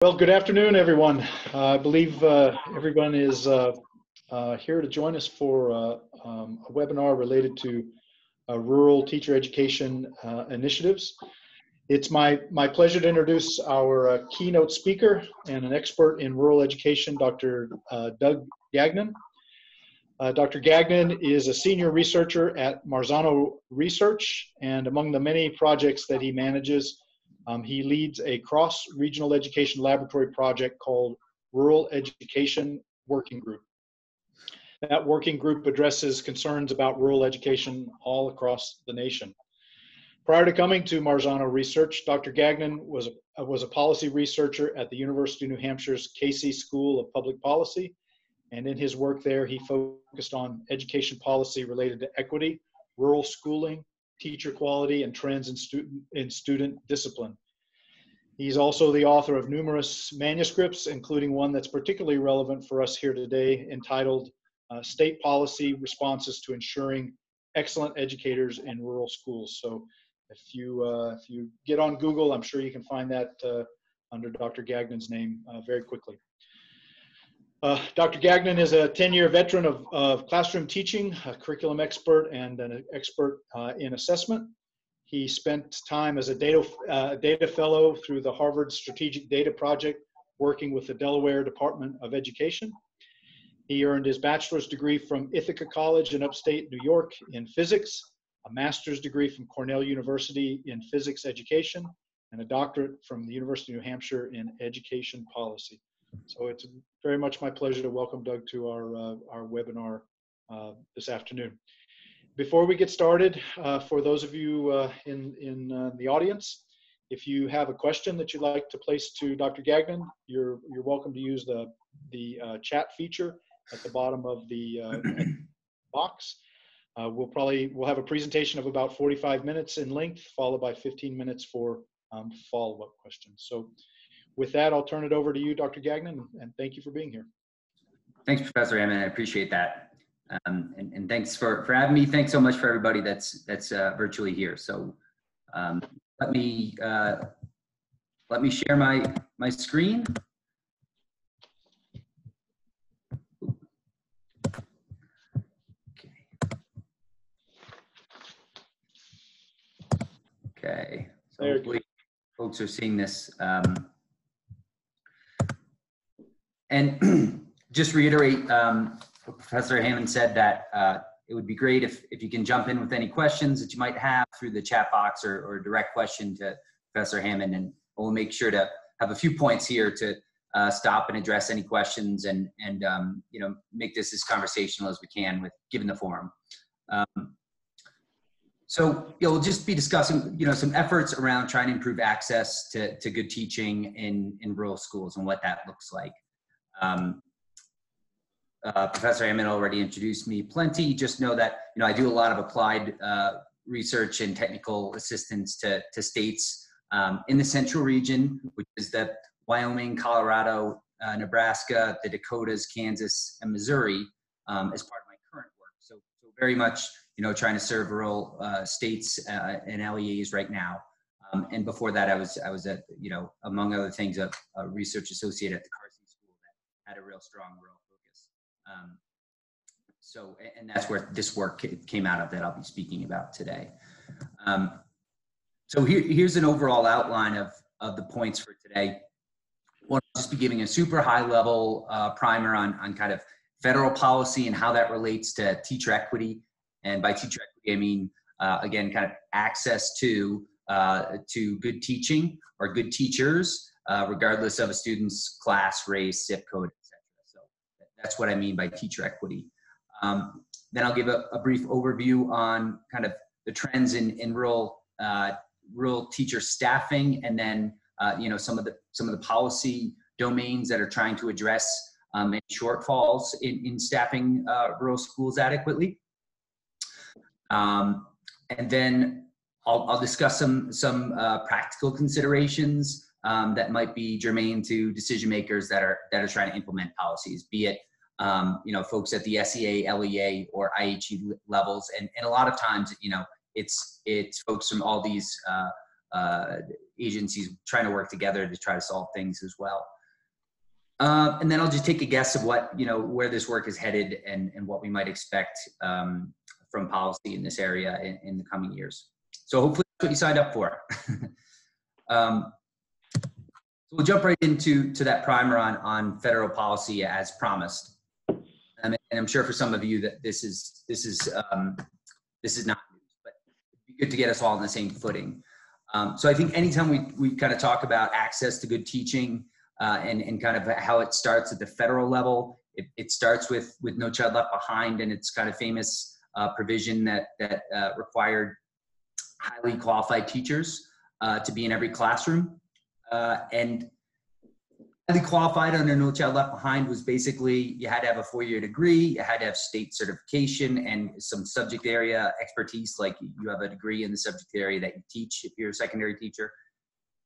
Well, good afternoon, everyone. I believe everyone is here to join us for a webinar related to rural teacher education initiatives. It's my pleasure to introduce our keynote speaker and an expert in rural education, Dr. Doug Gagnon. Dr. Gagnon is a senior researcher at Marzano Research, and among the many projects that he manages, he leads a cross-regional education laboratory project called Rural Education Working Group. That working group addresses concerns about rural education all across the nation. Prior to coming to Marzano Research, Dr. Gagnon was a policy researcher at the University of New Hampshire's Casey School of Public Policy, and in his work there, he focused on education policy related to equity, rural schooling, teacher quality, and trends in student discipline. He's also the author of numerous manuscripts, including one that's particularly relevant for us here today, entitled State Policy Responses to Ensuring Excellent Educators in Rural Schools. So if you get on Google, I'm sure you can find that under Dr. Gagnon's name very quickly. Dr. Gagnon is a 10-year veteran of classroom teaching, a curriculum expert, and an expert in assessment. He spent time as a data fellow through the Harvard Strategic Data Project, working with the Delaware Department of Education. He earned his bachelor's degree from Ithaca College in upstate New York in physics, a master's degree from Cornell University in physics education, and a doctorate from the University of New Hampshire in education policy. So it's very much my pleasure to welcome Doug to our webinar this afternoon. Before we get started, for those of you in the audience, if you have a question that you'd like to place to Dr. Gagnon, you're welcome to use the chat feature at the bottom of the box. We'll have a presentation of about 45 minutes in length, followed by 15 minutes for follow-up questions. So with that, I'll turn it over to you, Dr. Gagnon, and thank you for being here. Thanks, Professor Hammond. I appreciate that. And thanks for having me. Thanks so much for everybody that's virtually here. So let me share my screen. Okay. So hopefully folks are seeing this. And just reiterate, Professor Hammond said that it would be great if you can jump in with any questions that you might have through the chat box or a direct question to Professor Hammond, and we'll make sure to have a few points here to stop and address any questions and you know, make this as conversational as we can given the forum. So we'll just be discussing, you know, some efforts around trying to improve access to good teaching in rural schools and what that looks like. Professor Hammond already introduced me plenty. Just know that, you know, I do a lot of applied research and technical assistance to states in the central region, which is the Wyoming, Colorado, Nebraska, the Dakotas, Kansas, and Missouri as part of my current work. So very much, you know, trying to serve rural states and LEAs right now. And before that, I was at, you know, among other things, a research associate at the Carson School that had a real strong rural focus. So, and that's where this work came out of that I'll be speaking about today. So here's an overall outline of the points for today. We'll just be giving a super high level primer on kind of federal policy and how that relates to teacher equity. And by teacher equity, I mean, again, kind of access to good teaching or good teachers, regardless of a student's class, race, zip code, etc. So that's what I mean by teacher equity. Then I'll give a brief overview on kind of the trends in rural teacher staffing, and then you know, some of the policy domains that are trying to address any shortfalls in staffing rural schools adequately. And then I'll discuss some practical considerations that might be germane to decision makers that are trying to implement policies, be it you know, folks at the SEA, LEA, or IHE levels, and a lot of times, you know, it's folks from all these agencies trying to work together to try to solve things as well. And then I'll just take a guess of what, where this work is headed and what we might expect from policy in this area in the coming years. So hopefully that's what you signed up for. So we'll jump right into that primer on federal policy as promised. And I'm sure for some of you that this is not news, but it'd be good to get us all on the same footing. So I think anytime we kind of talk about access to good teaching and kind of how it starts at the federal level, it starts with No Child Left Behind and its kind of famous provision that required highly qualified teachers to be in every classroom. And highly qualified under No Child Left Behind was basically you had to have a 4-year degree, you had to have state certification and some subject area expertise, like you have a degree in the subject area that you teach if you're a secondary teacher.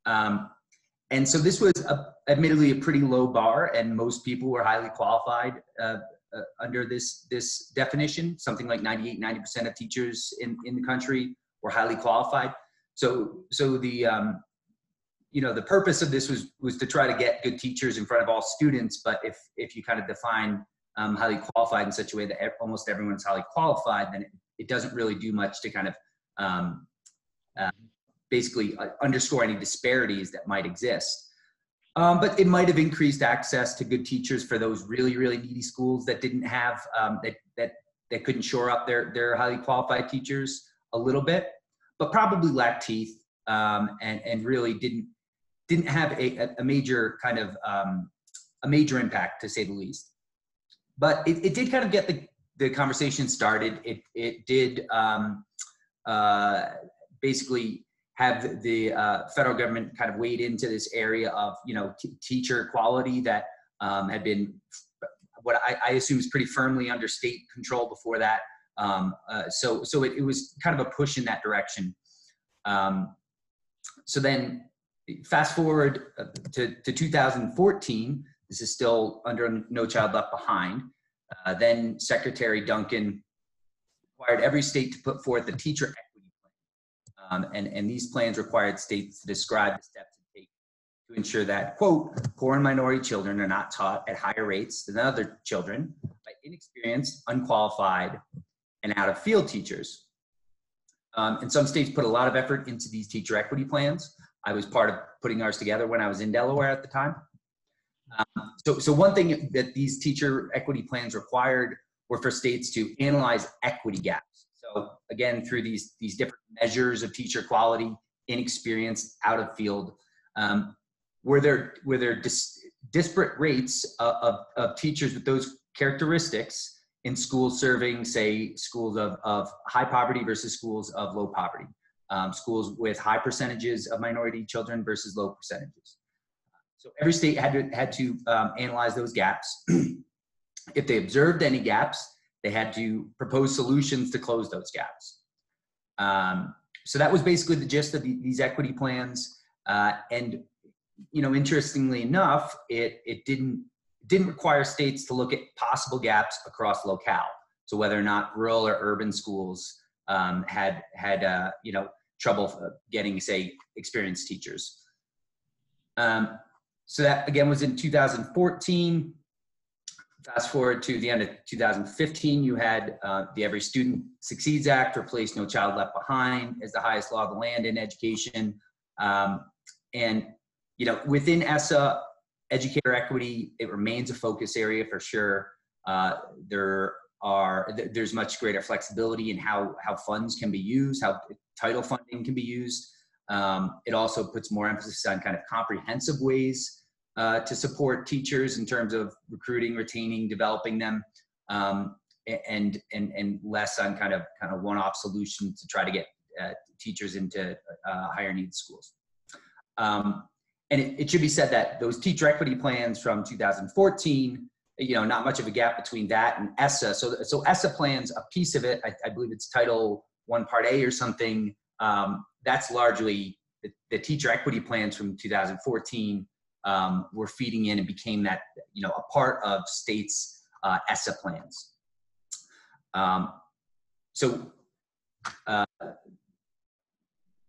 And so this was admittedly a pretty low bar, and most people were highly qualified under this definition. Something like 90% of teachers in the country were highly qualified. So the the purpose of this was to try to get good teachers in front of all students. But if you kind of define highly qualified in such a way that almost everyone's highly qualified, then it doesn't really do much to kind of basically underscore any disparities that might exist. But it might have increased access to good teachers for those really, really needy schools that didn't have, that couldn't shore up their highly qualified teachers a little bit, but probably lacked teeth and really didn't have a major kind of, a major impact, to say the least. But it did kind of get the conversation started. It did basically have the federal government kind of wade into this area of, teacher equality that had been what I assume is pretty firmly under state control before that. So it was kind of a push in that direction. So then fast forward to 2014, this is still under No Child Left Behind. Then Secretary Duncan required every state to put forth a teacher equity plan. And these plans required states to describe the steps to take to ensure that, quote, poor and minority children are not taught at higher rates than other children by inexperienced, unqualified, and out-of-field teachers. And some states put a lot of effort into these teacher equity plans. I was part of putting ours together when I was in Delaware at the time. So one thing that these teacher equity plans required were for states to analyze equity gaps. So again, through these different measures of teacher quality, inexperienced, out of field, were there disparate rates of teachers with those characteristics in schools serving, say, schools of high poverty versus schools of low poverty, schools with high percentages of minority children versus low percentages. So every state had to analyze those gaps. If they observed any gaps, they had to propose solutions to close those gaps. So that was basically the gist of these equity plans. And interestingly enough, it didn't require states to look at possible gaps across locale. So whether or not rural or urban schools had trouble getting, say, experienced teachers. So that again was in 2014. Fast forward to the end of 2015, you had the Every Student Succeeds Act replaced No Child Left Behind as the highest law of the land in education. And within ESSA, educator equity, it remains a focus area for sure. There's much greater flexibility in how funds can be used, how title funding can be used. It also puts more emphasis on kind of comprehensive ways to support teachers in terms of recruiting, retaining, developing them, and less on kind of one-off solutions to try to get teachers into higher needs schools. And it should be said that those teacher equity plans from 2014, not much of a gap between that and ESSA. So ESSA plans, a piece of it, I believe it's Title I Part A or something, that's largely the teacher equity plans from 2014 were feeding in and became that, a part of states' ESSA plans.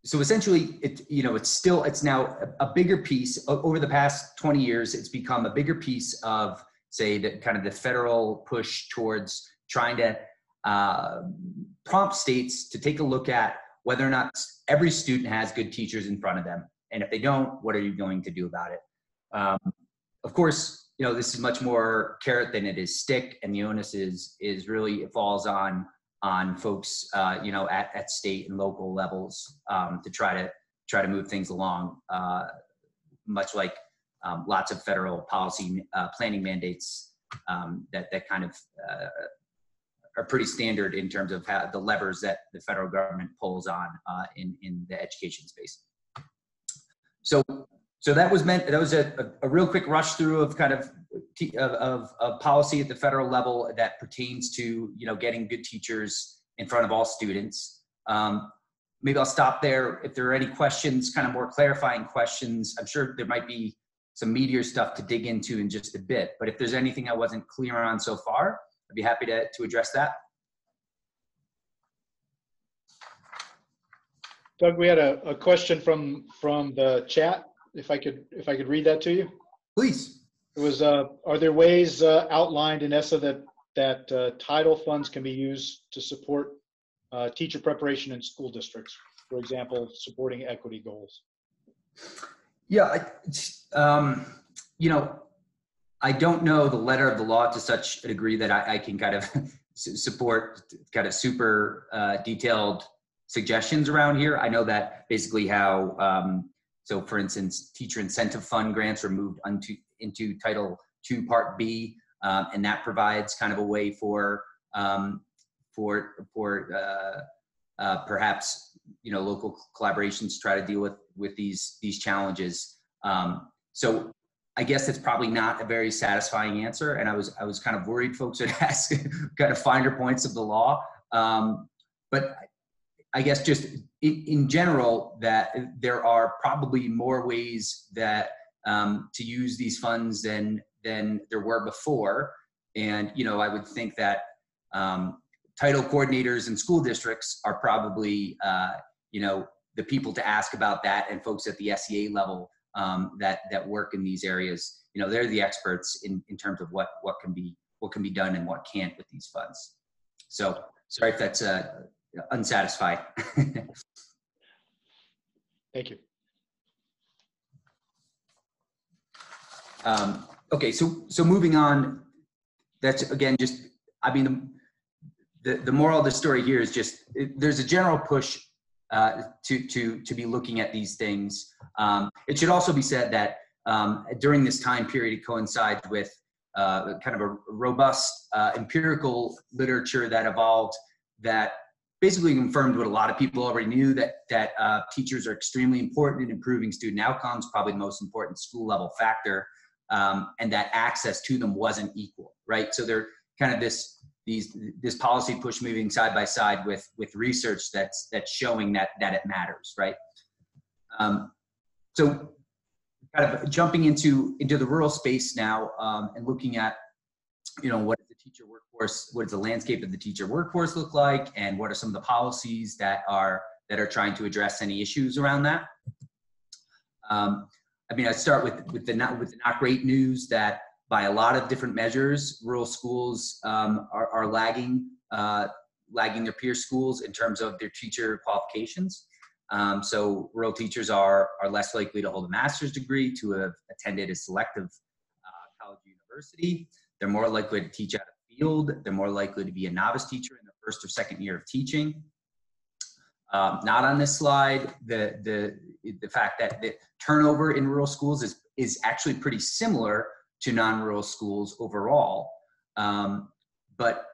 so essentially, it's now a bigger piece. Over the past 20 years, it's become a bigger piece of, say, the kind of the federal push towards trying to prompt states to take a look at whether or not every student has good teachers in front of them. And if they don't, what are you going to do about it? Of course, this is much more carrot than it is stick, and the onus is really, it falls on folks, at state and local levels to try to move things along, much like lots of federal policy planning mandates that kind of are pretty standard in terms of how the levers that the federal government pulls on in the education space. So that was a real quick rush through of kind of policy at the federal level that pertains to getting good teachers in front of all students. Maybe I'll stop there. If there are any questions, kind of more clarifying questions, I'm sure there might be some meatier stuff to dig into in just a bit. But if there's anything I wasn't clear on so far, I'd be happy to address that. Doug, we had a question from the chat. If I could read that to you. Please. It was, are there ways outlined in ESSA that title funds can be used to support teacher preparation in school districts? For example, supporting equity goals. Yeah, I don't know the letter of the law to such a degree that I can kind of support kind of super detailed suggestions around here. I know that basically how, so for instance, teacher incentive fund grants were moved into Title II Part B, and that provides kind of a way for perhaps local collaborations to try to deal with these challenges. So I guess that's probably not a very satisfying answer, and I was kind of worried folks would ask kind of finer points of the law. But I guess just in general that there are probably more ways that to use these funds than there were before, and I would think that title coordinators in school districts are probably the people to ask about that, and folks at the SEA level that work in these areas, they're the experts in terms of what can be done and what can't with these funds. So sorry if that's unsatisfied. Thank you. Okay, so moving on, that's again just, I mean, the moral of the story here is just there's a general push to be looking at these things. It should also be said that during this time period, it coincides with kind of a robust empirical literature that evolved that basically confirmed what a lot of people already knew, that teachers are extremely important in improving student outcomes, probably the most important school level factor, and that access to them wasn't equal, right? So they're kind of this policy push moving side by side with research that's showing that it matters, right? So kind of jumping into the rural space now, and looking at, what is the teacher workforce, what does the landscape of the teacher workforce look like, and what are some of the policies that are trying to address any issues around that. I mean, I'd start with the not great news that by a lot of different measures, rural schools are lagging their peer schools in terms of their teacher qualifications. So rural teachers are less likely to hold a master's degree, to have attended a selective college or university. They're more likely to teach out of the field. They're more likely to be a novice teacher in the first or second year of teaching. Not on this slide, the fact that the turnover in rural schools is actually pretty similar to non-rural schools overall. But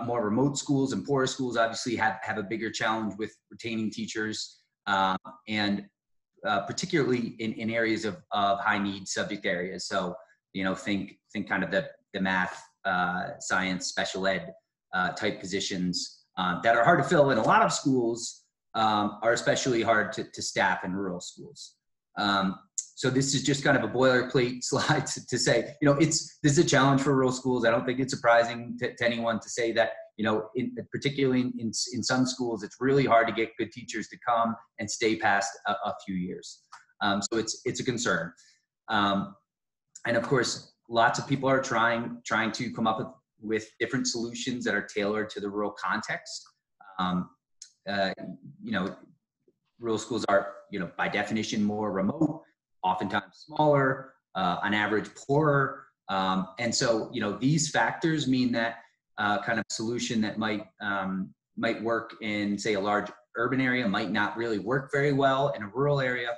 more remote schools and poorer schools obviously have a bigger challenge with retaining teachers, and particularly in areas of high need subject areas. So, think kind of the math, science, special ed type positions that are hard to fill in a lot of schools, are especially hard to staff in rural schools. So this is just kind of a boilerplate slide to say, this is a challenge for rural schools. I don't think it's surprising to anyone to say that, particularly in some schools, it's really hard to get good teachers to come and stay past a few years. So it's a concern. And of course, lots of people are trying to come up with different solutions that are tailored to the rural context. Rural schools are, by definition, more remote, oftentimes smaller, on average poorer. And so, these factors mean that kind of solution that might work in, say, a large urban area might not really work very well in a rural area.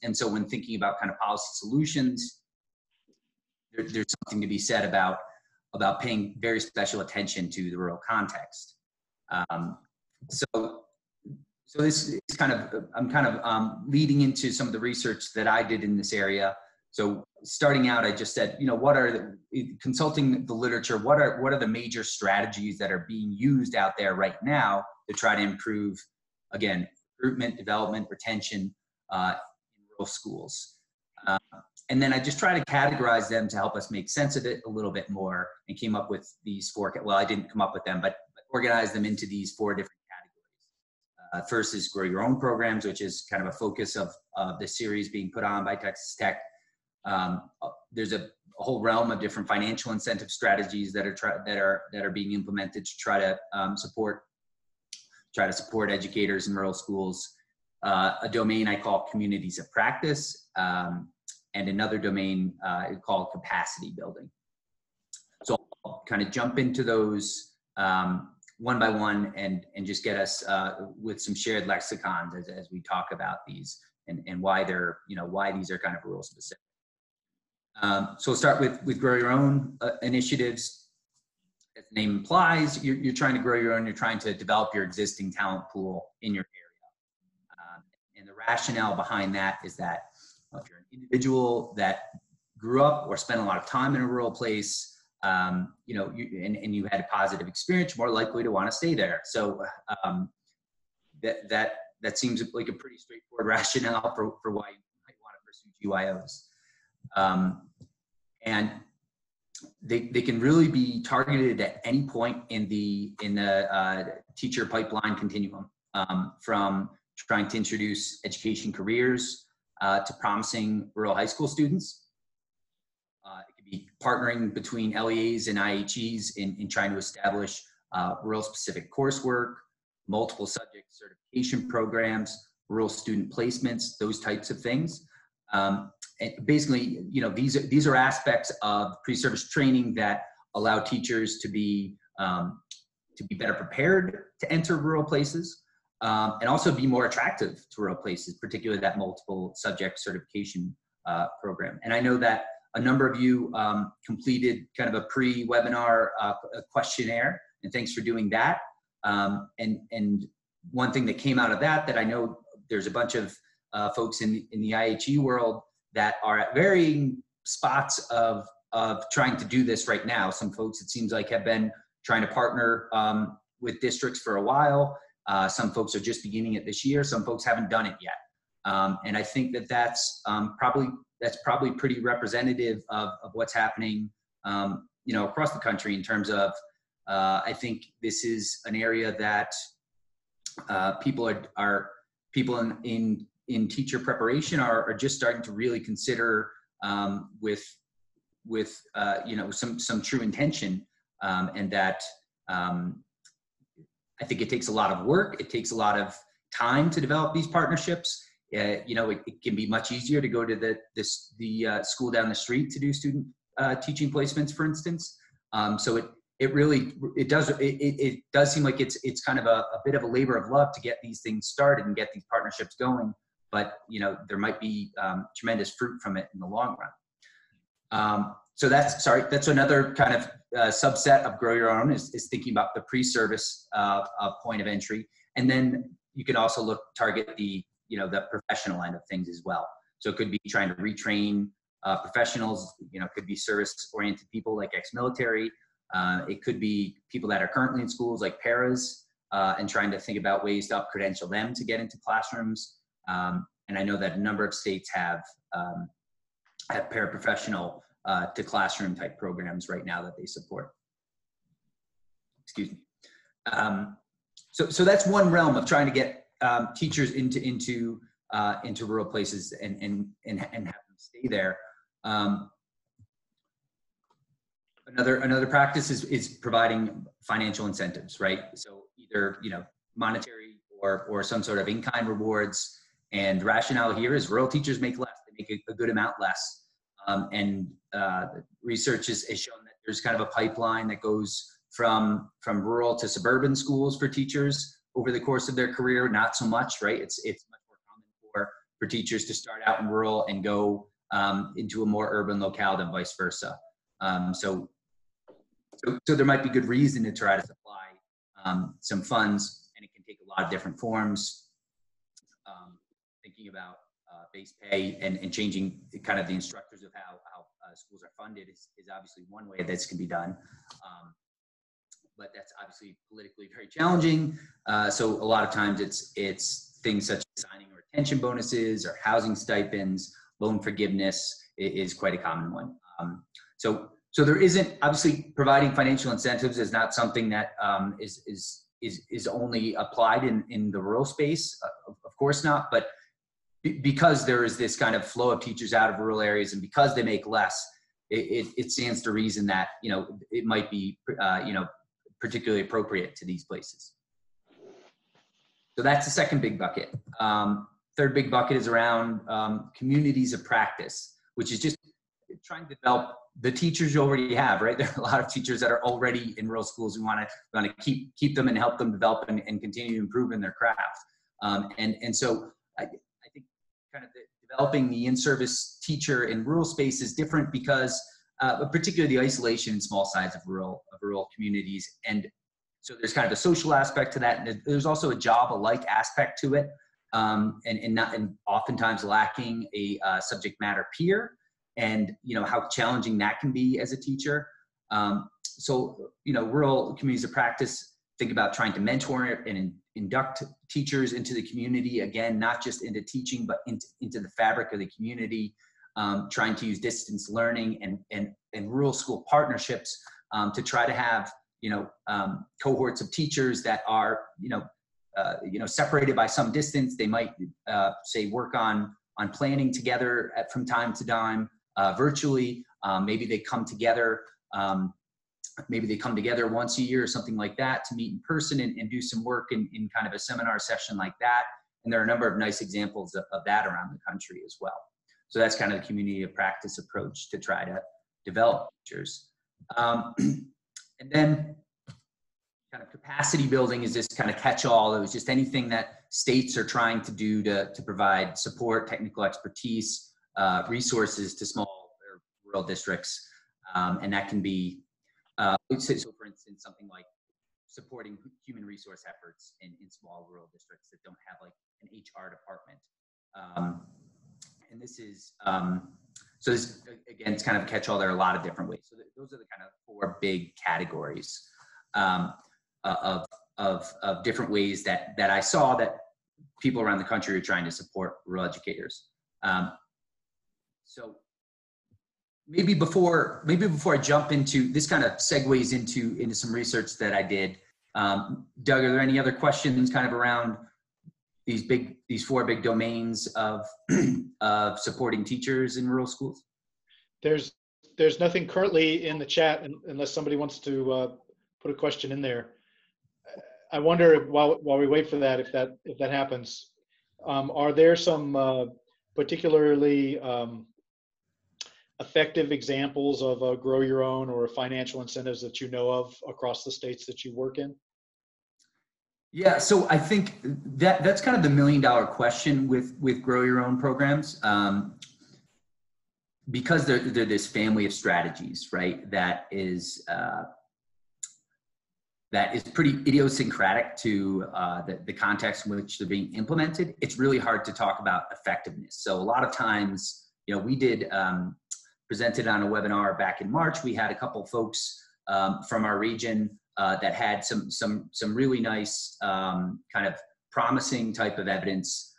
And so when thinking about kind of policy solutions, there's something to be said about paying very special attention to the rural context. So this is I'm kind of leading into some of the research that I did in this area. So starting out, I just said, consulting the literature, what are the major strategies that are being used out there right now to try to improve, again, recruitment, development, retention in rural schools. And then I just try to categorize them to help us make sense of it a little bit more, and came up with these four. Well, I didn't come up with them, but organize them into these four different categories. First is grow your own programs, which is kind of a focus of the series being put on by Texas Tech. There's a whole realm of different financial incentive strategies that are being implemented to try to support educators in rural schools. A domain I call communities of practice, and another domain called capacity building. So I'll kind of jump into those one by one and just get us with some shared lexicons as we talk about these and why why these are kind of rural specific. So we'll start with grow your own initiatives. As the name implies, you're trying to grow your own, you're trying to develop your existing talent pool in your area. And the rationale behind that is that if you're an individual that grew up or spent a lot of time in a rural place, and you had a positive experience, you're more likely to want to stay there. So that seems like a pretty straightforward rationale for why you might want to pursue GYOs. And they can really be targeted at any point in the teacher pipeline continuum, from trying to introduce education careers to promising rural high school students. It could be partnering between LEAs and IHEs in trying to establish rural specific coursework, multiple subject certification programs, rural student placements, those types of things. And basically, these are aspects of pre-service training that allow teachers to be better prepared to enter rural places, and also be more attractive to rural places, particularly that multiple subject certification program. And I know that a number of you completed kind of a pre-webinar questionnaire, and thanks for doing that. And one thing that came out of that I know there's a bunch of folks in the IHE world that are at varying spots of trying to do this right now. Some folks, it seems like, have been trying to partner with districts for a while. Some folks are just beginning it this year. Some folks haven't done it yet. And I think that's probably pretty representative of what's happening, across the country in terms of, I think this is an area that people in teacher preparation are just starting to really consider with some true intention, and that I think it takes a lot of work. It takes a lot of time to develop these partnerships. It can be much easier to go to the school down the street to do student teaching placements, for instance. So it does seem like it's kind of a bit of a labor of love to get these things started and get these partnerships going. But there might be tremendous fruit from it in the long run. So that's another kind of subset of grow your own is thinking about the pre-service point of entry, and then you can also target the professional end of things as well. So it could be trying to retrain professionals. It could be service-oriented people like ex-military. It could be people that are currently in schools like paras, and trying to think about ways to up-credential them to get into classrooms. And I know that a number of states have paraprofessional to classroom type programs right now that they support. Excuse me. So that's one realm of trying to get teachers into rural places and have them stay there. Another practice is providing financial incentives, right? So either monetary or some sort of in-kind rewards. And the rationale here is rural teachers make less; they make a good amount less. Research has shown that there's kind of a pipeline that goes from rural to suburban schools for teachers over the course of their career. Not so much, right? It's much more common for teachers to start out in rural and go into a more urban locale than vice versa. So there might be good reason to try to supply some funds, and it can take a lot of different forms. Thinking about base pay and changing kind of the instructors of how schools are funded is obviously one way this can be done. But that's obviously politically very challenging. So a lot of times it's things such as signing or retention bonuses or housing stipends. Loan forgiveness is quite a common one. So there isn't, obviously providing financial incentives is not something that is only applied in the rural space. Of course not, but because there is this kind of flow of teachers out of rural areas and because they make less, it stands to reason that, it might be, particularly appropriate to these places. So that's the second big bucket. Third big bucket is around communities of practice, which is just trying to develop the teachers you already have, right? There are a lot of teachers that are already in rural schools. We want to keep them and help them develop and continue to improve in their craft. And so I think kind of developing the in-service teacher in rural space is different because particularly the isolation and small size of rural communities. And so there's kind of a social aspect to that. And there's also a job-alike aspect to it. And oftentimes lacking a subject matter peer, and how challenging that can be as a teacher. So rural communities of practice think about trying to mentor and induct teachers into the community, again, not just into teaching, but into the fabric of the community, trying to use distance learning and rural school partnerships to try to have cohorts of teachers that are separated by some distance. They might say work on planning together from time to time virtually. Maybe they come together. Maybe they come together once a year or something like that to meet in person and do some work in kind of a seminar session like that. And there are a number of nice examples of that around the country as well. So that's kind of the community of practice approach to try to develop teachers. And then kind of capacity building is this kind of catch-all. It was just anything that states are trying to do to provide support, technical expertise, resources to small or rural districts. And that can be, so for instance, something like supporting human resource efforts in small rural districts that don't have like an HR department. And this is, so this, again, it's kind of a catch-all. There are a lot of different ways. So those are the kind of four big categories of different ways that I saw that people around the country are trying to support rural educators. So maybe before I jump into this, kind of segues into some research that I did. Doug, are there any other questions kind of around these four big domains of supporting teachers in rural schools? There's nothing currently in the chat unless somebody wants to put a question in there. I wonder while we wait for that, if that happens, are there some particularly effective examples of grow your own or financial incentives that you know of across the states that you work in? Yeah, so I think that's kind of the $1 million question with grow your own programs, because they're this family of strategies, right? That is pretty idiosyncratic to the context in which they're being implemented. It's really hard to talk about effectiveness. So a lot of times, we did presented on a webinar back in March. We had a couple folks from our region that had some really nice kind of promising type of evidence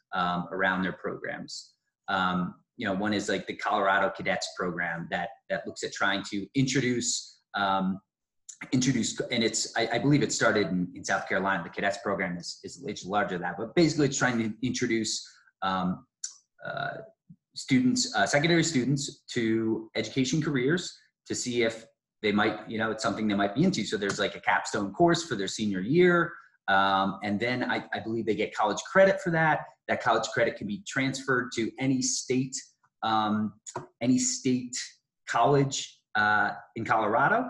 around their programs. One is like the Colorado Cadets program that looks at trying to introduce introduced, and I believe it started in South Carolina. The Cadets program is larger than that, but basically it's trying to introduce students, secondary students, to education careers to see if they might, it's something they might be into. So there's like a capstone course for their senior year. And then I believe they get college credit for that. That college credit can be transferred to any state college in Colorado.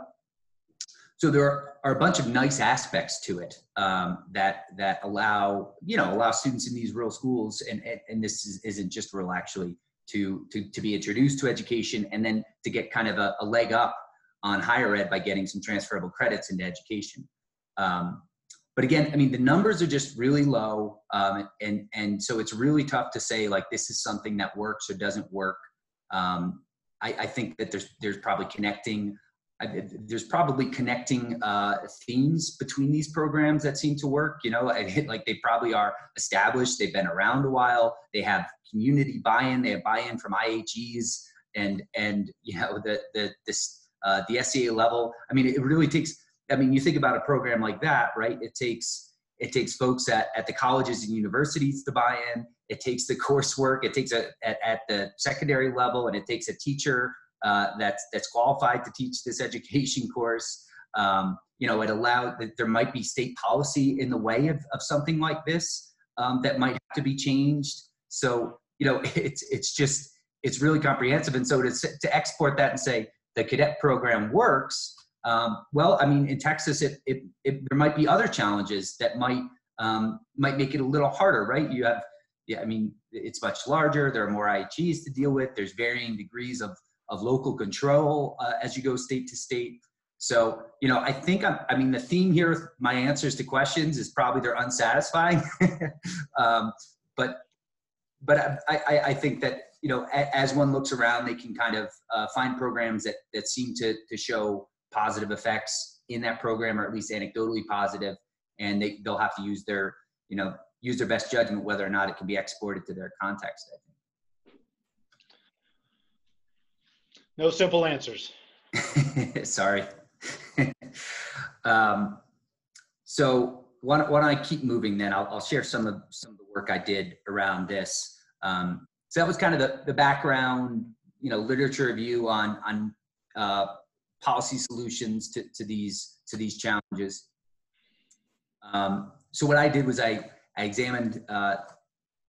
So there are a bunch of nice aspects to it that allow students in these rural schools, and this isn't just rural actually, to be introduced to education and then to get kind of a leg up on higher ed by getting some transferable credits into education. But again, I mean, the numbers are just really low, and so it's really tough to say like this is something that works or doesn't work. I think that there's probably connecting themes between these programs that seem to work. Like they probably are established, they've been around a while, they have community buy-in, they have buy-in from IHEs, and the SCA level. I mean, it really takes. I mean, you think about a program like that, right? It takes folks at the colleges and universities to buy in. It takes the coursework. It takes at the secondary level, and it takes a teacher that's qualified to teach this education course. It allowed that there might be state policy in the way of something like this that might have to be changed. So it's really comprehensive. And so to export that and say the cadet program works. Well, I mean, in Texas, there might be other challenges that might make it a little harder, right? You have, I mean, it's much larger. There are more IHEs to deal with. There's varying degrees of local control as you go state to state. So, I think the theme here with my answers to questions is probably they're unsatisfying. But I think that, as one looks around, they can kind of find programs that seem to show positive effects in that program, or at least anecdotally positive, and they'll have to use their best judgment whether or not it can be exported to their context, I think. No simple answers. Sorry. So why don't I keep moving then? I'll share some of the work I did around this. So that was kind of the background, literature review on policy solutions to these challenges. So what I did was I examined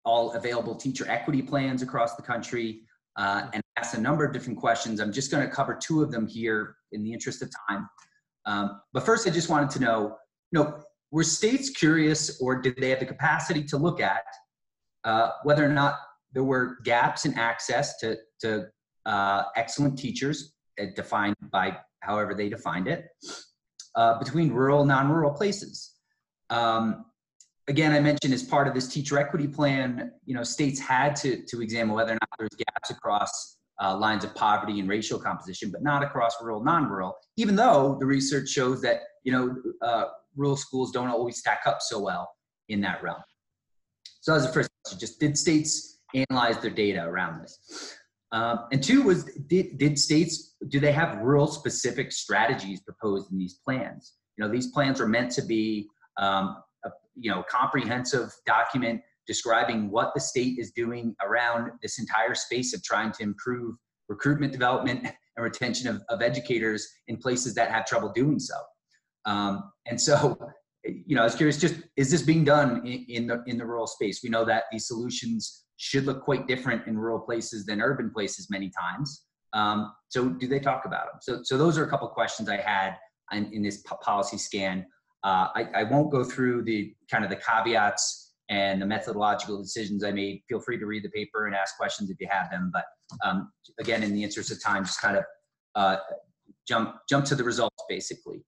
all available teacher equity plans across the country and asked a number of different questions. I'm just going to cover two of them here in the interest of time. But first, I just wanted to know, were states curious, or did they have the capacity to look at whether or not there were gaps in access to excellent teachers, defined by however they defined it, between rural and non-rural places? Again, I mentioned as part of this teacher equity plan, states had to examine whether or not there's gaps across lines of poverty and racial composition, but not across rural, non-rural, even though the research shows that, rural schools don't always stack up so well in that realm. So that was the first question. Just did states analyze their data around this? And two was, do they have rural specific strategies proposed in these plans? These plans are meant to be, comprehensive document describing what the state is doing around this entire space of trying to improve recruitment, development, and retention of educators in places that have trouble doing so. And so, I was curious, just is this being done in the rural space? We know that these solutions should look quite different in rural places than urban places many times. So do they talk about them? So those are a couple questions I had in this policy scan. I won't go through the kind of the caveats and the methodological decisions I made. Feel free to read the paper and ask questions if you have them. But again, in the interest of time, just kind of jump to the results basically.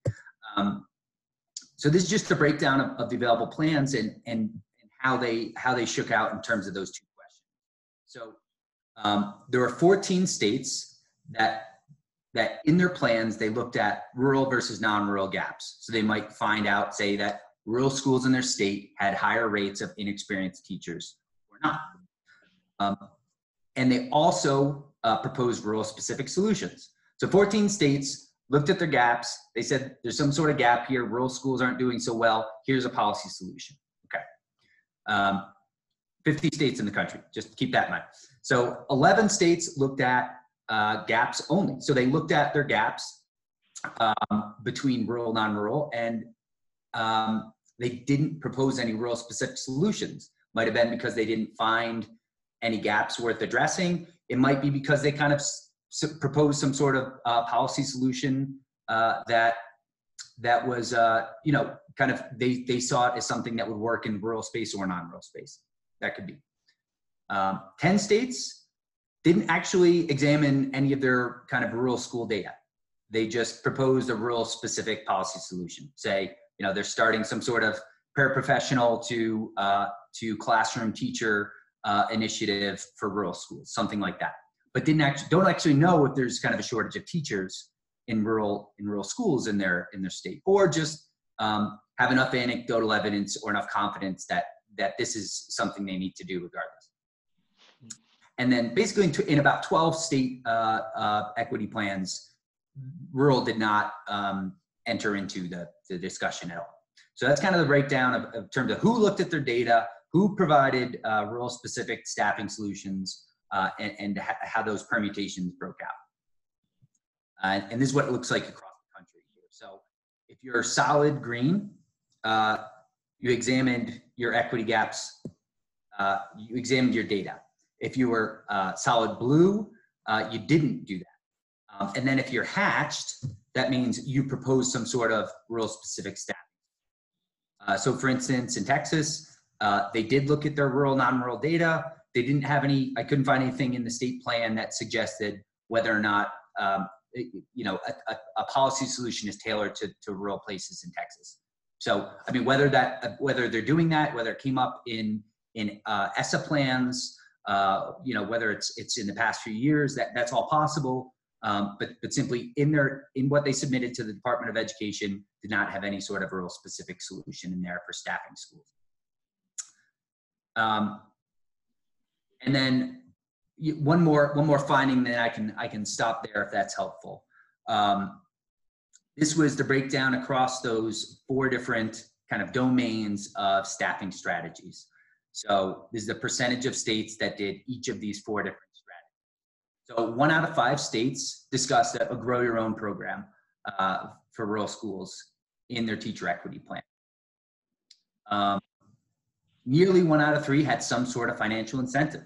So this is just a breakdown of the available plans and how they shook out in terms of those two questions. So there were 14 states that in their plans, they looked at rural versus non-rural gaps. So they might find out, say, that rural schools in their state had higher rates of inexperienced teachers or not. And they also proposed rural specific solutions. So 14 states looked at their gaps. They said, there's some sort of gap here. Rural schools aren't doing so well. Here's a policy solution. Okay. 50 states in the country. Just keep that in mind. So 11 states looked at gaps only. So they looked at their gaps between rural, non-rural, and they didn't propose any rural specific solutions. Might have been because they didn't find any gaps worth addressing. It might be because they kind of proposed some sort of policy solution that was, you know, kind of, they saw it as something that would work in rural space or non-rural space. That could be. 10 states didn't actually examine any of their kind of rural school data. They just proposed a rural specific policy solution. Say, you know, they're starting some sort of paraprofessional to classroom teacher initiative for rural schools, something like that. But don't actually know if there's kind of a shortage of teachers in rural schools in their state, or just have enough anecdotal evidence or enough confidence that this is something they need to do regardless. And then basically in about 12 state equity plans, rural did not enter into the discussion at all. So that's kind of the breakdown of terms of who looked at their data, who provided rural specific staffing solutions, and how those permutations broke out. And this is what it looks like across the country here. So if you're solid green, you examined your equity gaps, you examined your data. If you were solid blue, you didn't do that. And then if you're hatched, that means you proposed some sort of rural specific staffing. So for instance, in Texas, they did look at their rural, non-rural data. They didn't have any, I couldn't find anything in the state plan that suggested whether or not, you know, a policy solution is tailored to rural places in Texas. So, I mean, whether they're doing that, whether it came up in ESSA plans, you know, whether it's in the past few years, that's all possible. But simply in what they submitted to the Department of Education did not have any sort of rural specific solution in there for staffing schools. And then one more finding, then I can stop there if that's helpful. This was the breakdown across those 4 different kind of domains of staffing strategies. So this is the percentage of states that did each of these 4 different strategies. So 1 out of 5 states discussed a grow your own program for rural schools in their teacher equity plan. Nearly 1 out of 3 had some sort of financial incentive.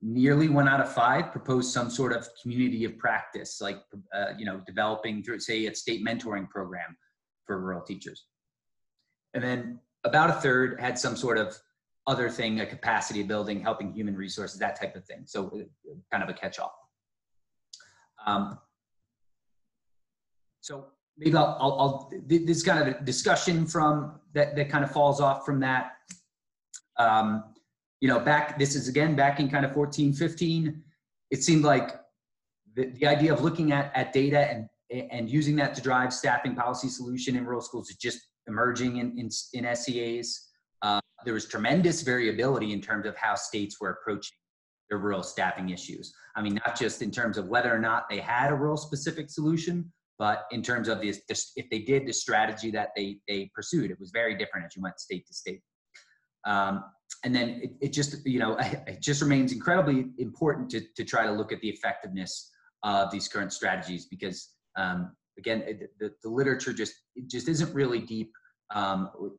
Nearly 1 out of 5 proposed some sort of community of practice, like you know, developing through, say, a state mentoring program for rural teachers. And then about a third had some sort of other thing, a capacity building, helping human resources, that type of thing. So kind of a catch-all. So maybe this kind of a discussion from that kind of falls off from that. You know, this is again back in kind of 14, 15. It seemed like the idea of looking at data and using that to drive staffing policy solution in rural schools is just emerging in SEAs. There was tremendous variability in terms of how states were approaching their rural staffing issues. I mean, not just in terms of whether or not they had a rural specific solution, but in terms of if they did the strategy that they pursued. It was very different as you went state to state. And then it just, you know, it just remains incredibly important to try to look at the effectiveness of these current strategies because, again, the literature just isn't really deep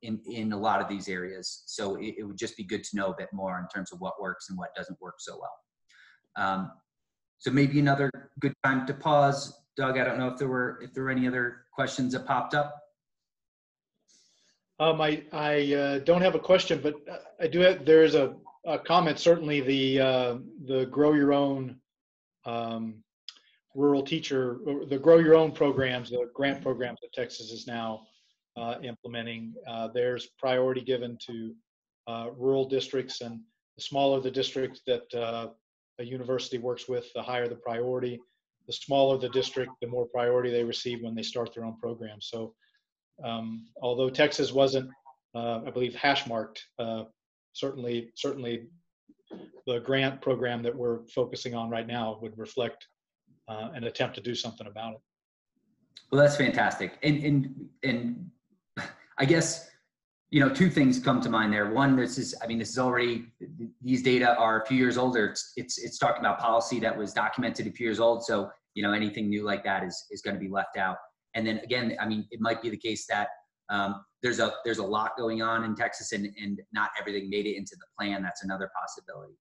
in a lot of these areas. So it would just be good to know a bit more in terms of what works and what doesn't work so well. So maybe another good time to pause. Doug, I don't know if there were any other questions that popped up. I don't have a question, but I do have, there is a comment. Certainly the grow your own rural teacher, or the grow your own programs, the grant programs that Texas is now implementing. There's priority given to rural districts, and the smaller the district that a university works with, the higher the priority. The smaller the district, the more priority they receive when they start their own program. So although Texas wasn't, I believe, hash marked, certainly the grant program that we're focusing on right now would reflect an attempt to do something about it. Well, that's fantastic. And I guess, you know, two things come to mind there. One, this is already, these data are a few years older. It's talking about policy that was documented a few years old. So, you know, anything new like that is going to be left out. And then again, I mean, it might be the case that there's a lot going on in Texas and not everything made it into the plan. That's another possibility.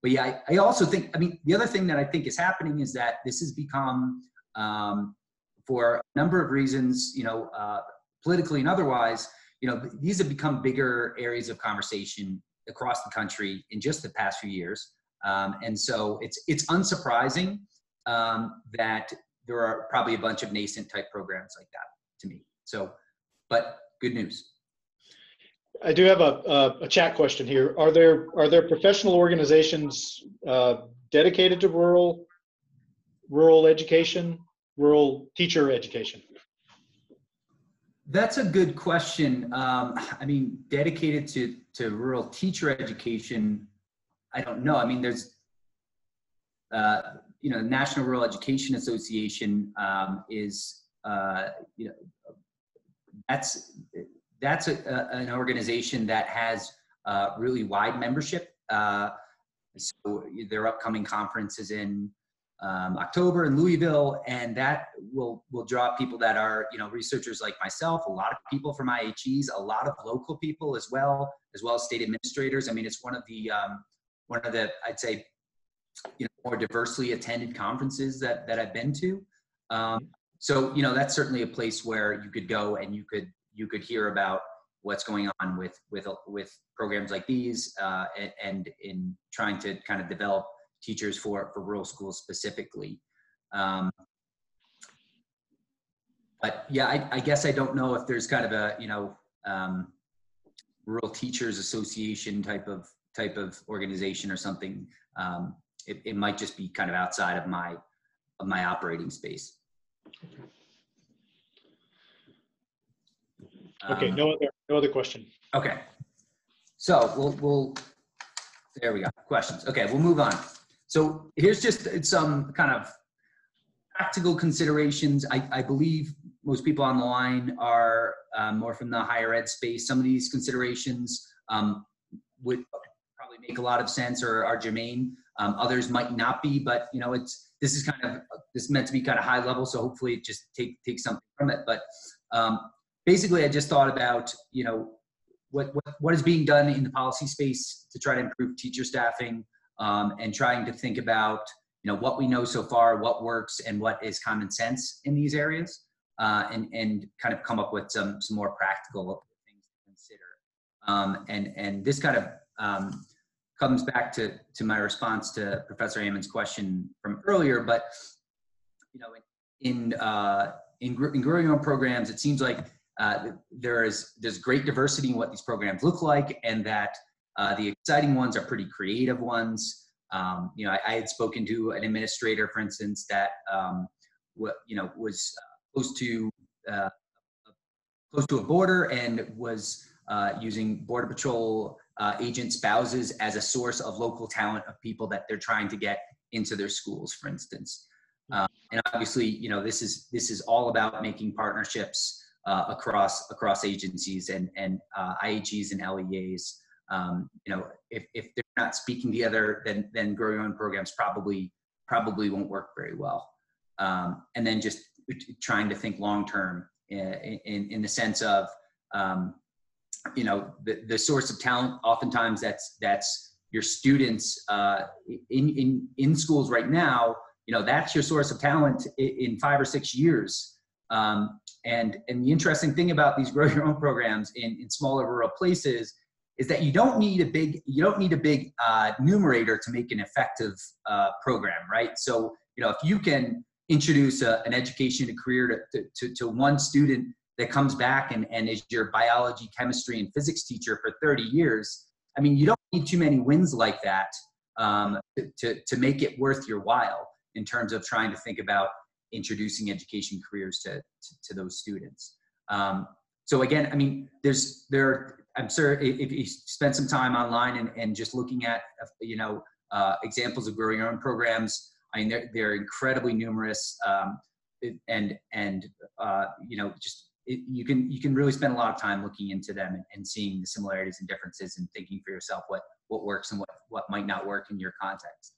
But yeah, I also think, I mean, the other thing that I think is happening is that this has become, for a number of reasons, you know, politically and otherwise, you know, these have become bigger areas of conversation across the country in just the past few years. And so it's unsurprising that there are probably a bunch of nascent type programs like that to me. So, but good news. I do have a chat question here. Are there professional organizations dedicated to rural education, rural teacher education? That's a good question. I mean, dedicated to rural teacher education, I don't know. I mean, there's, you know, National Rural Education Association is, you know, that's an organization that has really wide membership. So their upcoming conferences in October in Louisville, and that will draw people that are, you know, researchers like myself, a lot of people from IHEs, a lot of local people as well as state administrators. I mean, it's one of the I'd say, you know, more diversely attended conferences that I've been to. So, you know, that's certainly a place where you could go and you could hear about what's going on with programs like these, and in trying to kind of develop teachers for rural schools specifically. But yeah, I guess I don't know if there's kind of a, you know, Rural Teachers Association type of organization or something. It might just be kind of outside of my operating space. Okay, no other question. Okay, so we'll there we go. Questions. Okay, we'll move on. So here's just some kind of practical considerations. I believe most people on the line are more from the higher ed space. Some of these considerations would probably make a lot of sense or are germane. Others might not be, but you know, this is meant to be kind of high level. So hopefully it just take something from it. But basically, I just thought about, you know, what is being done in the policy space to try to improve teacher staffing, and trying to think about, you know, what we know so far, what works, and what is common sense in these areas, and kind of come up with some more practical things to consider. And this kind of comes back to my response to Professor Hammond's question from earlier. But you know, in growing your own programs, it seems like there's great diversity in what these programs look like, and that the exciting ones are pretty creative ones. You know, I had spoken to an administrator, for instance, that was close to a border and was using Border Patrol agent spouses as a source of local talent of people that they're trying to get into their schools, for instance. And obviously, you know, this is all about making partnerships across agencies and IHEs and LEAs. You know, if they're not speaking together, then grow your own programs probably won't work very well. And then just trying to think long term in the sense of, you know, the source of talent. Oftentimes that's your students in schools right now. You know, that's your source of talent in 5 or 6 years. And the interesting thing about these grow your own programs in smaller rural places is that you don't need a big numerator to make an effective program, right? So, you know, if you can introduce an education and career to one student that comes back and is your biology, chemistry, and physics teacher for 30 years, I mean, you don't need too many wins like that to make it worth your while in terms of trying to think about introducing education careers to those students. So again, I mean, I'm sure if you spend some time online and just looking at, you know, examples of growing your own programs, I mean, they're incredibly numerous. you can really spend a lot of time looking into them and seeing the similarities and differences and thinking for yourself what works and what might not work in your context.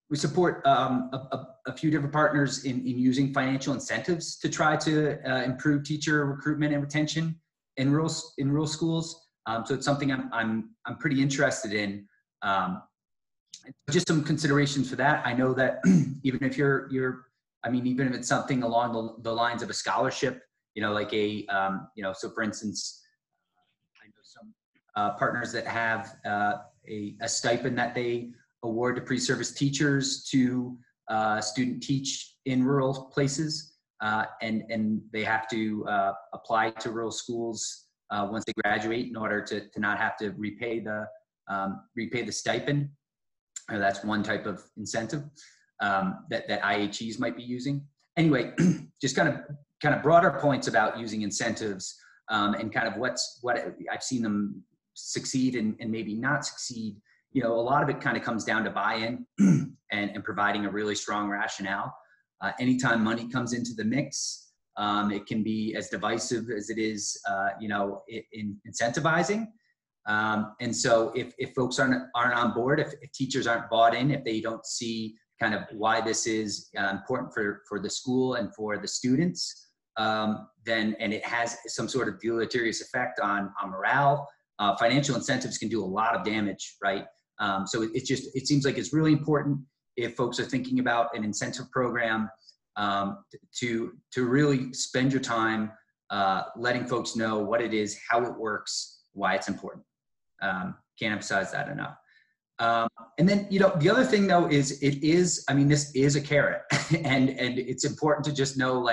We support a few different partners in using financial incentives to try to improve teacher recruitment and retention in rural schools. So it's something I'm pretty interested in. Just some considerations for that. I know that even if even if it's something along the lines of a scholarship, like so for instance, I know some partners that have a stipend that they award to pre-service teachers to student teach in rural places, and they have to apply to rural schools once they graduate in order to not have to repay the stipend. That's one type of incentive that IHEs might be using. Anyway, just kind of broader points about using incentives and kind of what I've seen them succeed and maybe not succeed. A lot of it kind of comes down to buy-in and providing a really strong rationale. Anytime money comes into the mix, it can be as divisive as it is, in incentivizing. And so if folks aren't on board, if teachers aren't bought in, if they don't see kind of why this is important for the school and for the students, and it has some sort of deleterious effect on morale, financial incentives can do a lot of damage, right? So it seems like it's really important if folks are thinking about an incentive program to really spend your time letting folks know what it is, how it works, why it's important. Can't emphasize that enough. And then, the other thing though is this is a carrot and it's important to just know,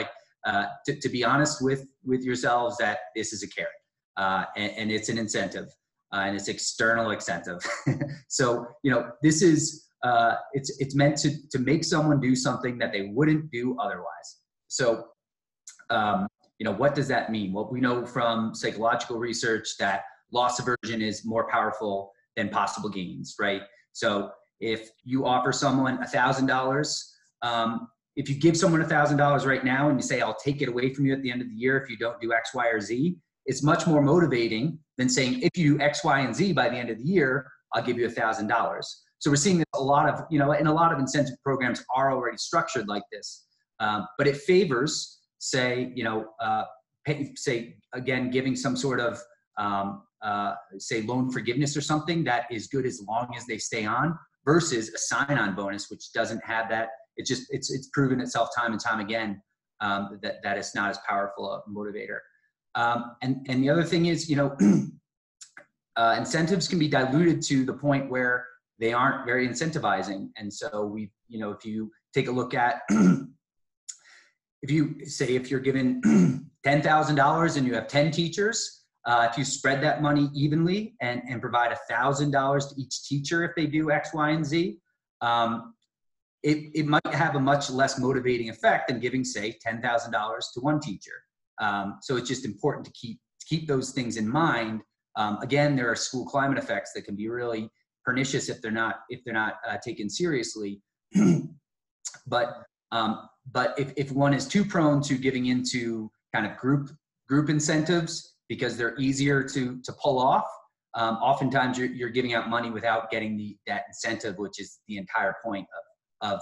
to be honest with yourselves that this is a carrot and it's an incentive and it's external incentive. So, this is, it's meant to make someone do something that they wouldn't do otherwise. So, what does that mean? Well, we know from psychological research that loss aversion is more powerful than possible gains, right? So if you offer someone $1,000, if you give someone $1,000 right now and you say, I'll take it away from you at the end of the year if you don't do X, Y, or Z, it's much more motivating than saying, if you do X, Y, and Z by the end of the year, I'll give you $1,000. So we're seeing a lot of, and a lot of incentive programs are already structured like this, but it favors, say, again, giving some sort of, say loan forgiveness or something that is good as long as they stay on, versus a sign-on bonus, which doesn't have that. It's proven itself time and time again that it's not as powerful a motivator. And the other thing is, incentives can be diluted to the point where they aren't very incentivizing. And so if you take a look at, if you're given $10,000 and you have 10 teachers, if you spread that money evenly and provide $1,000 to each teacher if they do X, Y, and Z, it might have a much less motivating effect than giving, say, $10,000 to one teacher. So it's just important to keep those things in mind. Again, there are school climate effects that can be really pernicious if they're not taken seriously. But if one is too prone to giving into kind of group incentives, because they're easier to pull off, oftentimes you're giving out money without getting that incentive, which is the entire point of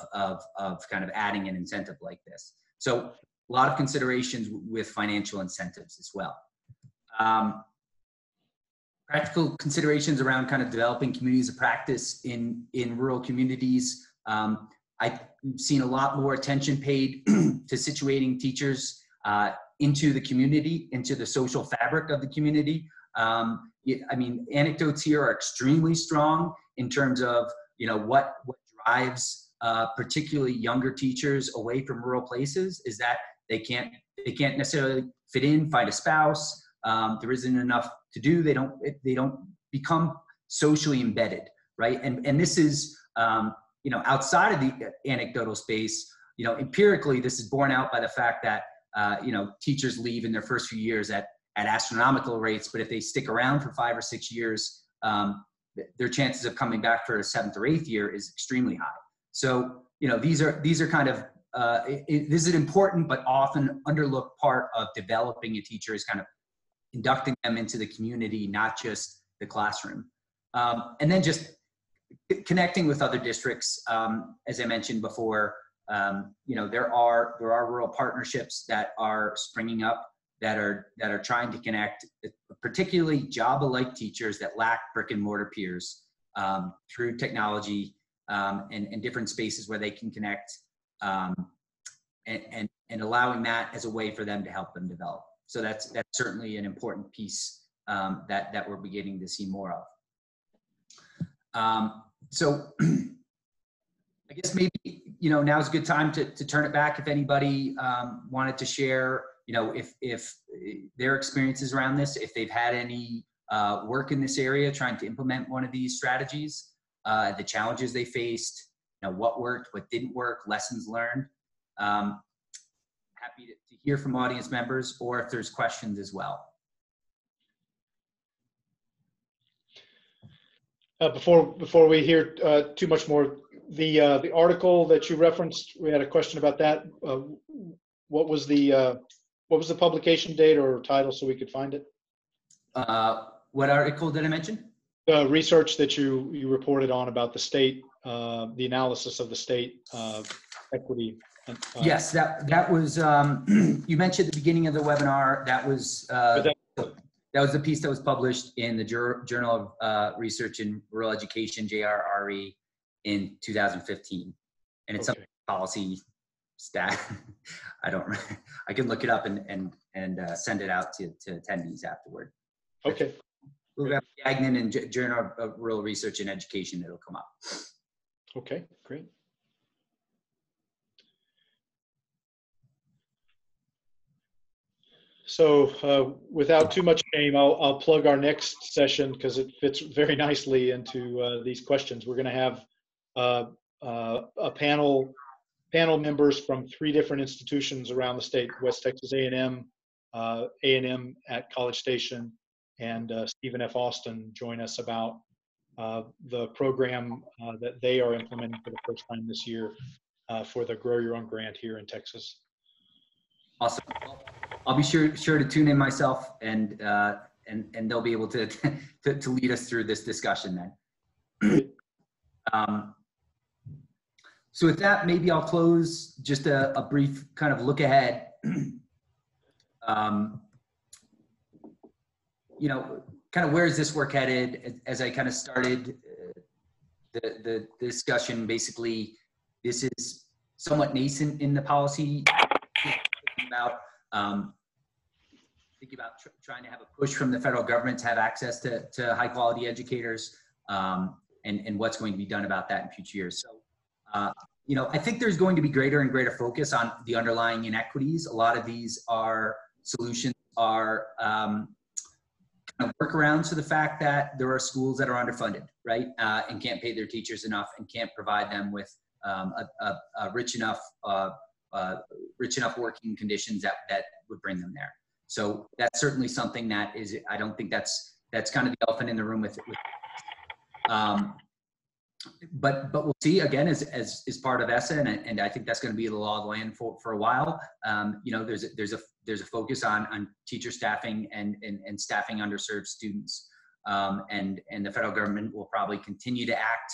kind of adding an incentive like this. So a lot of considerations with financial incentives as well. Practical considerations around kind of developing communities of practice in rural communities. I've seen a lot more attention paid to situating teachers into the community, into the social fabric of the community. Anecdotes here are extremely strong in terms of, what drives particularly younger teachers away from rural places is that they can't necessarily fit in, find a spouse. There isn't enough to do. They don't become socially embedded, right? And this is, outside of the anecdotal space, empirically, this is borne out by the fact that teachers leave in their first few years at astronomical rates, but if they stick around for 5 or 6 years, their chances of coming back for a 7th or 8th year is extremely high. So these are kind of, this is an important but often underlooked part of developing a teacher, is kind of inducting them into the community, not just the classroom. And then just connecting with other districts. As I mentioned before, there are rural partnerships that are springing up that are trying to connect particularly job-alike teachers that lack brick and mortar peers through technology and different spaces where they can connect, and allowing that as a way for them to help them develop. So that's certainly an important piece that we're beginning to see more of. So I guess maybe, now's a good time to turn it back if anybody wanted to share, if their experiences around this, if they've had any work in this area trying to implement one of these strategies, the challenges they faced, what worked, what didn't work, lessons learned. Happy to hear from audience members, or if there's questions as well. Before we hear too much more, the article that you referenced, we had a question about that. What was the publication date or title so we could find it? What article did I mention? The research that you reported on about the state, the analysis of the state equity. Yes, that was, you mentioned at the beginning of the webinar, that was the piece that was published in the Journal of Research in Rural Education, JRRE, in 2015. And it's Okay. a policy stat. I can look it up and send it out to attendees afterward. Okay. We'll have Gagnon and Journal of Rural Research and Education, it'll come up. Okay, great. So without too much shame, I'll plug our next session because it fits very nicely into these questions. We're going to have a panel members from 3 different institutions around the state: West Texas A&M at College Station, and Stephen F. Austin join us about the program that they are implementing for the first time this year for the Grow Your Own grant here in Texas. Awesome. I'll be sure to tune in myself, and they'll be able to lead us through this discussion then. So with that, maybe I'll close just a brief kind of look ahead. Kind of where is this work headed? As I kind of started the discussion, basically, this is somewhat nascent in the policy. Thinking about trying to have a push from the federal government to have access to high quality educators, and what's going to be done about that in future years. So, I think there's going to be greater and greater focus on the underlying inequities. A lot of these solutions are kind of workarounds to the fact that there are schools that are underfunded, right? And can't pay their teachers enough and can't provide them with rich enough working conditions that would bring them there. So that's certainly something that is, I don't think that's kind of the elephant in the room with but we'll see again as part of ESSA, and I think that's going to be the law of the land for a while. There's a focus on teacher staffing and staffing underserved students, and the federal government will probably continue to act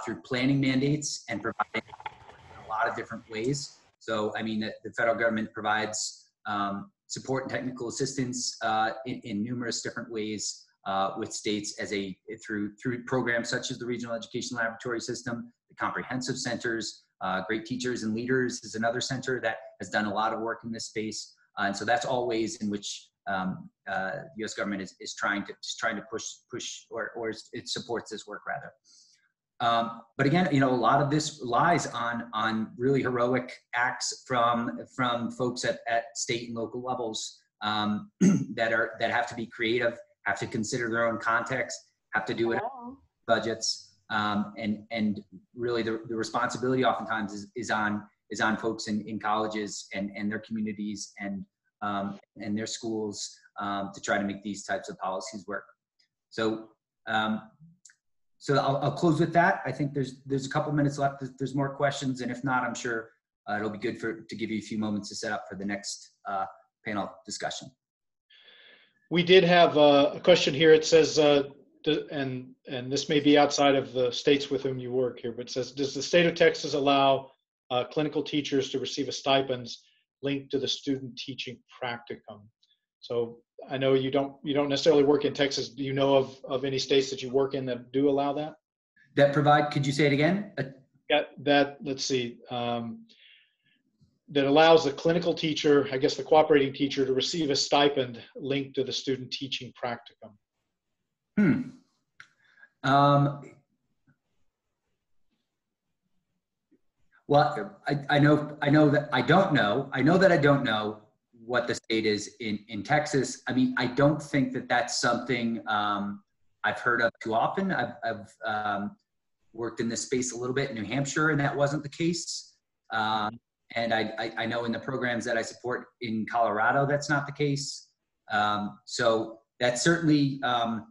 through planning mandates and provide in a lot of different ways. So I mean the federal government provides support and technical assistance in numerous different ways. With states through programs such as the Regional Education Laboratory System, the Comprehensive Centers, Great Teachers and Leaders is another center that has done a lot of work in this space, and so that's all ways in which the U.S. government is trying to push or it supports this work rather. But again, a lot of this relies on really heroic acts from folks at state and local levels that have to be creative, have to consider their own context, have to do it budgets, and really the responsibility oftentimes is on folks in colleges and their communities and their schools to try to make these types of policies work. So So I'll close with that. I think there's a couple minutes left. There's more questions, and if not, I'm sure it'll be good to give you a few moments to set up for the next panel discussion. We did have a question here. It says, and this may be outside of the states with whom you work here, but it says, does the state of Texas allow clinical teachers to receive a stipends linked to the student teaching practicum? So I know you don't necessarily work in Texas. Do you know of any states that you work in that do allow that? That provide, could you say it again? Yeah, let's see. That allows the clinical teacher, I guess the cooperating teacher, to receive a stipend linked to the student teaching practicum. Well, I know that I don't know. I know that I don't know what the state is in Texas. I mean, I don't think that that's something I've heard of too often. I've worked in this space a little bit in New Hampshire, and that wasn't the case. And I know in the programs that I support in Colorado, that's not the case. So that's certainly a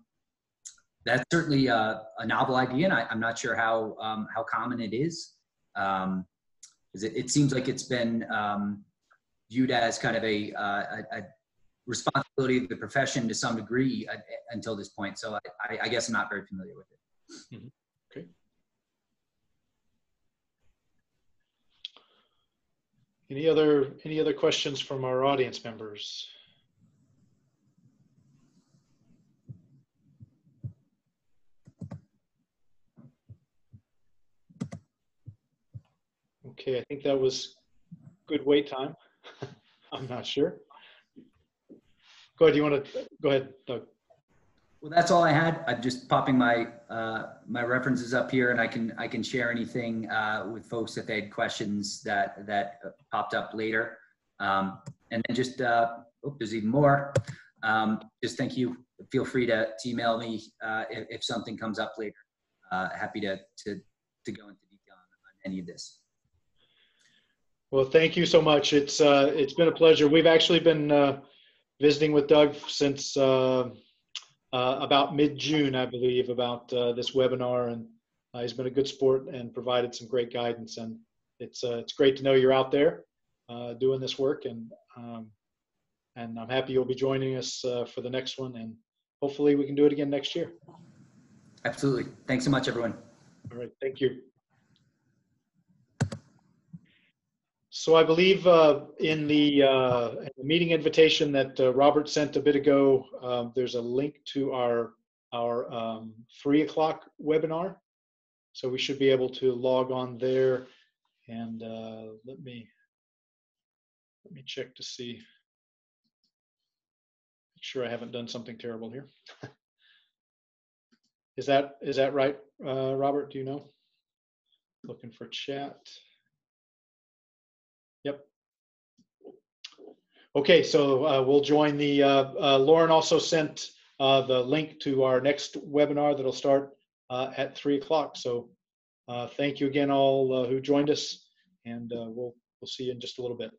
novel idea, and I'm not sure how common it is. It seems like it's been viewed as kind of a responsibility of the profession to some degree until this point. So I guess I'm not very familiar with it. Mm-hmm. Okay. Any other questions from our audience members? Okay, I think that was good wait time. I'm not sure. Go ahead. Go ahead, Doug. Well, that's all I had. I'm just popping my my references up here, and I can share anything with folks if they had questions that popped up later. And then just there's even more. Just thank you. Feel free to email me if something comes up later. Happy to go into detail on any of this. Well, thank you so much. It's been a pleasure. We've actually been visiting with Doug since about mid-June, I believe, about this webinar, and he's been a good sport and provided some great guidance. And it's great to know you're out there doing this work, and I'm happy you'll be joining us for the next one, and hopefully we can do it again next year. Absolutely. Thanks so much, everyone. All right. Thank you. So I believe in the meeting invitation that Robert sent a bit ago, there's a link to our 3 o'clock webinar. So we should be able to log on there, and let me check to see. Make sure I haven't done something terrible here. Is that right, Robert? Do you know? Looking for chat. Yep. Okay, so we'll join the, Lauren also sent the link to our next webinar that'll start at 3 o'clock. So thank you again all who joined us, and we'll see you in just a little bit.